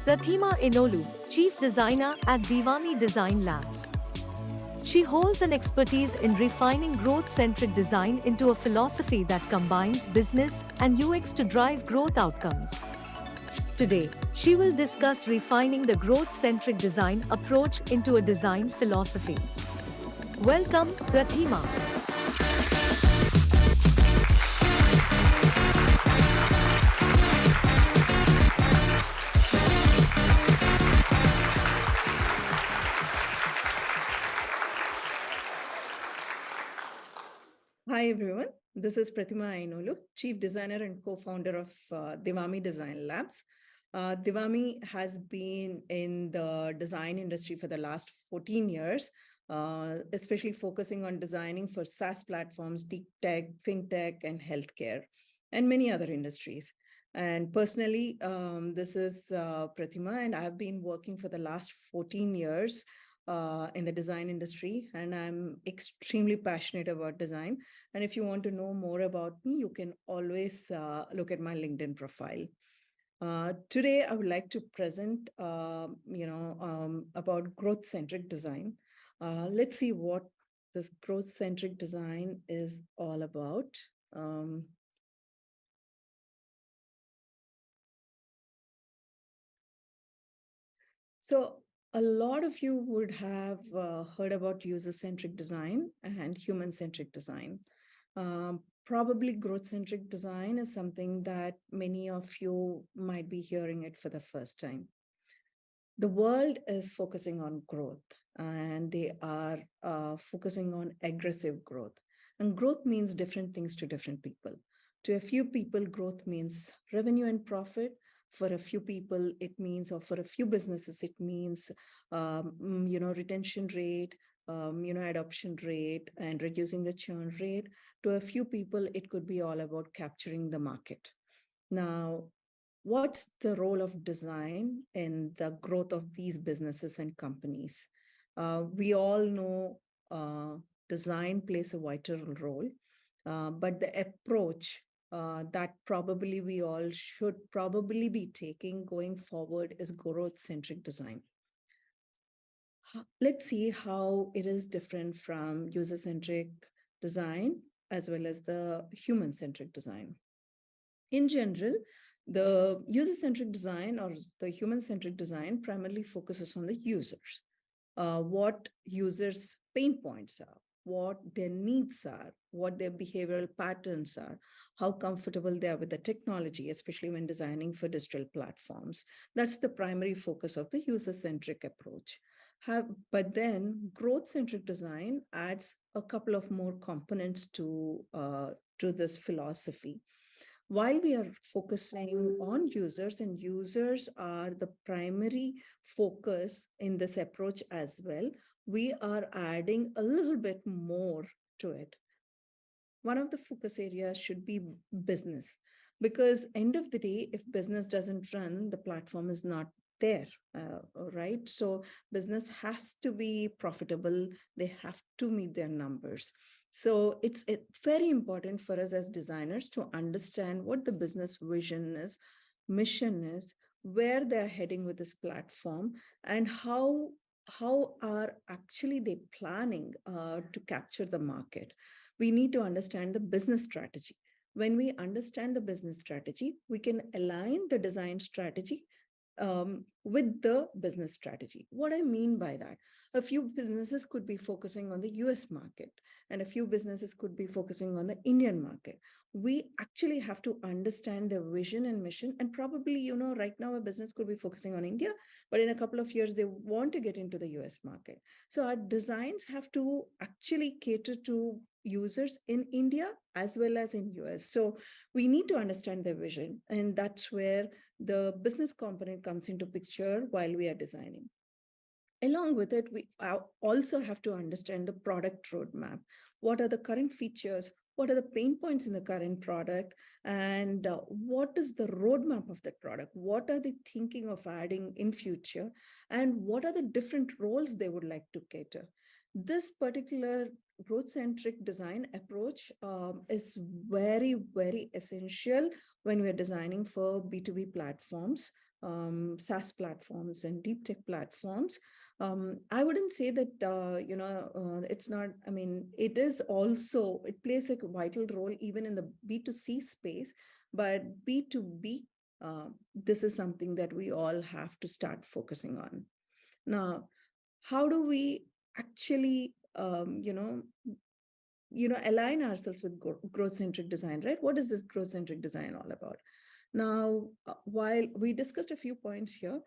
Prathima Inolu, Chief Designer at UMO.Design Labs. She holds an expertise in refining growth-centric design into a philosophy that combines business and UX to drive growth outcomes. Today, she will discuss refining the growth-centric design approach into a design philosophy. Welcome, Prathima. Hi everyone, this is Prathima Inolu, Chief Designer and co-founder of UMO.Design Labs. UMO has been in the design industry for the last 14 years, especially focusing on designing for SaaS platforms, deep tech, fintech, and healthcare, and many other industries. And personally, this is Prathima, and I've been working for the last 14 years in the design industry, and I'm extremely passionate about design. And if you want to know more about me, you can always look at my LinkedIn profile. Today, I would like to present, about growth-centric design. Let's see what this growth-centric design is all about. So a lot of you would have heard about user-centric design and human-centric design. Probably growth-centric design is something that many of you might be hearing it for the first time. The world is focusing on growth, and they are focusing on aggressive growth. And growth means different things to different people. To a few people, growth means revenue and profit. For a few people, it means, or for a few businesses, it means, retention rate, adoption rate, and reducing the churn rate. To a few people, it could be all about capturing the market. Now, what's the role of design in the growth of these businesses and companies? We all know design plays a vital role, but the approach that probably we all should probably be taking going forward is growth-centric design. Let's see how it is different from user-centric design as well as the human-centric design. In general, the user-centric design or the human-centric design primarily focuses on the users, what users' pain points are, what their needs are, what their behavioral patterns are, how comfortable they are with the technology, especially when designing for digital platforms. That's the primary focus of the user-centric approach. But then growth-centric design adds a couple of more components to this philosophy. While we are focusing on users, and users are the primary focus in this approach as well, we are adding a little bit more to it. One of the focus areas should be business, because end of the day, if business doesn't run, the platform is not there, right? So business has to be profitable. They have to meet their numbers. So it's very important for us as designers to understand what the business vision is, mission is, where they're heading with this platform, and how are actually they planning to capture the market. We need to understand the business strategy. When we understand the business strategy, we can align the design strategy with the business strategy. What I mean by that, a few businesses could be focusing on the US market, and a few businesses could be focusing on the Indian market. We actually have to understand their vision and mission. And probably, right now a business could be focusing on India, but in a couple of years, they want to get into the US market. So our designs have to actually cater to users in India as well as in US. So we need to understand their vision. And that's where the business component comes into picture while we are designing. Along with it, we also have to understand the product roadmap. What are the current features? What are the pain points in the current product? And what is the roadmap of that product? What are they thinking of adding in future? And what are the different roles they would like to cater? This particular growth-centric design approach is very, very essential when we're designing for B2B platforms, SaaS platforms and deep tech platforms. I wouldn't say that, it's not, I mean, it is also, it plays a vital role even in the B2C space, but B2B, this is something that we all have to start focusing on. Now, how do we actually, align ourselves with growth centric design, right? What is this growth centric design all about? Now, while we discussed a few points here,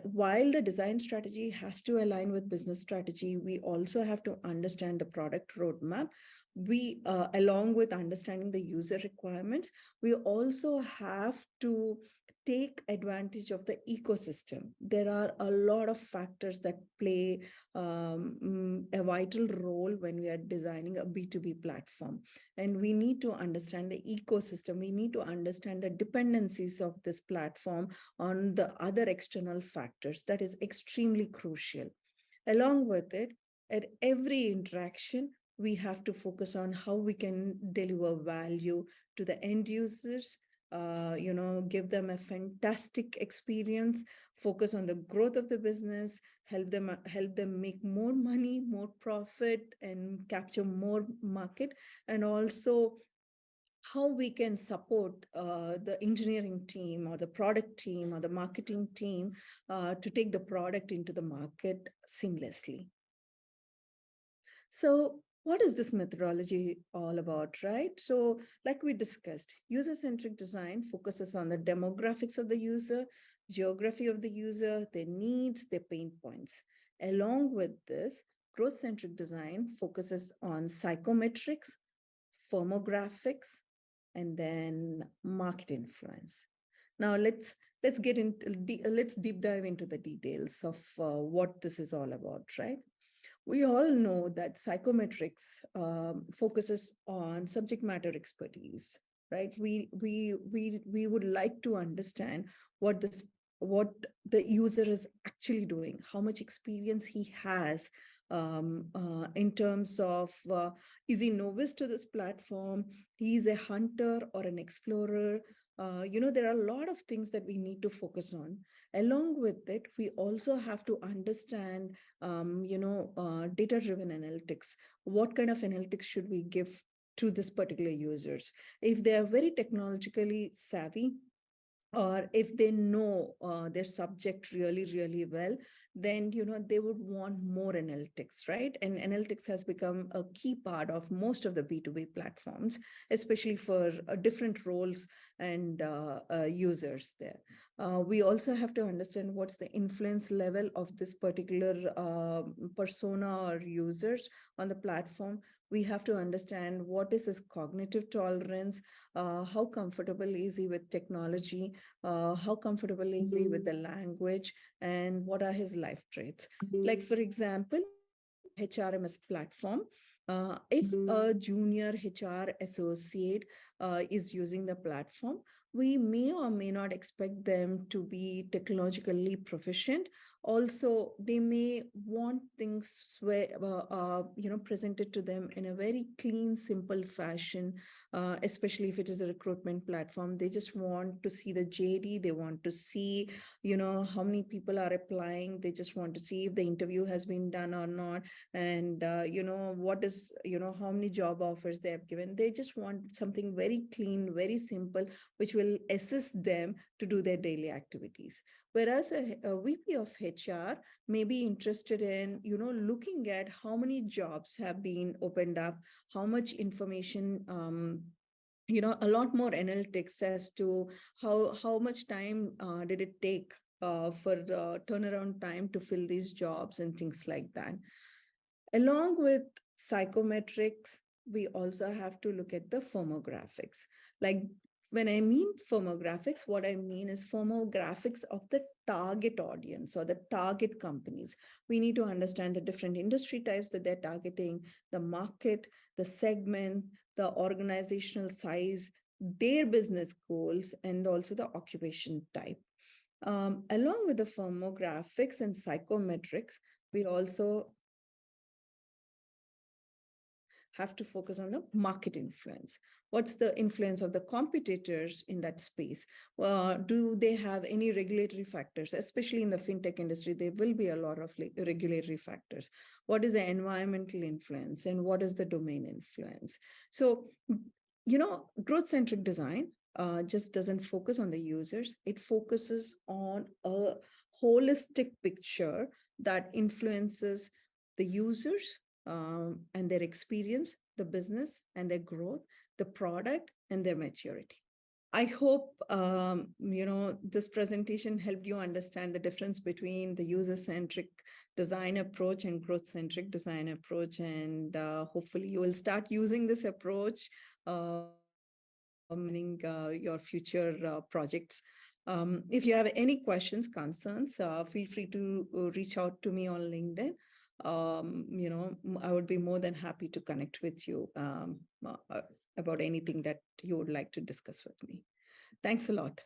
while the design strategy has to align with business strategy, we also have to understand the product roadmap. We, along with understanding the user requirements, we also have to take advantage of the ecosystem. There are a lot of factors that play a vital role when we are designing a B2B platform. And we need to understand the ecosystem. We need to understand the dependencies of this platform on the other external factors. That is extremely crucial. Along with it, at every interaction, we have to focus on how we can deliver value to the end users, give them a fantastic experience, focus on the growth of the business, help them make more money, more profit, and capture more market, and also how we can support the engineering team or the product team or the marketing team to take the product into the market seamlessly. So what is this methodology all about, right? So like we discussed, user-centric design focuses on the demographics of the user, geography of the user, their needs, their pain points. Along with this, growth-centric design focuses on psychometrics, firmographics, and then market influence. Now let's get into let's deep dive into the details of what this is all about, right? We all know that psychometrics focuses on subject matter expertise, right? We would like to understand what the user is actually doing, how much experience he has in terms of is he novice to this platform, he's a hunter or an explorer. There are a lot of things that we need to focus on. Along with it, we also have to understand data-driven analytics. What kind of analytics should we give to this particular users? If they are very technologically savvy, or if they know their subject really, really well, then they would want more analytics, right? And analytics has become a key part of most of the B2B platforms, especially for different roles and users there. We also have to understand what's the influence level of this particular persona or users on the platform. We have to understand what is his cognitive tolerance, how comfortable is he with technology, how comfortable is he with the language, and what are his life traits. Like, for example, HRMS platform, if a junior HR associate is using the platform, we may or may not expect them to be technologically proficient. Also, they may want things presented to them in a very clean, simple fashion, especially if it is a recruitment platform. They just want to see the JD. They want to see, how many people are applying. They just want to see if the interview has been done or not. And, what is, how many job offers they have given. They just want something very clean, very simple, which will assist them to do their daily activities. Whereas a VP of HR may be interested in, looking at how many jobs have been opened up, how much information, a lot more analytics as to how much time did it take for turnaround time to fill these jobs and things like that. Along with psychometrics, we also have to look at the firmographics. Like, when I mean firmographics, what I mean is firmographics of the target audience or the target companies. We need to understand the different industry types that they're targeting, the market, the segment, the organizational size, their business goals, and also the occupation type. Along with the firmographics and psychometrics, we also have to focus on the market influence. What's the influence of the competitors in that space? Do they have any regulatory factors? Especially in the fintech industry, there will be a lot of regulatory factors. What is the environmental influence and what is the domain influence? So, growth-centric design just doesn't focus on the users. It focuses on a holistic picture that influences the users and their experience, the business and their growth, the product and their maturity. I hope this presentation helped you understand the difference between the user-centric design approach and growth-centric design approach, and hopefully you will start using this approach in your future projects. If you have any questions, concerns, feel free to reach out to me on LinkedIn. I would be more than happy to connect with you about anything that you would like to discuss with me. Thanks a lot.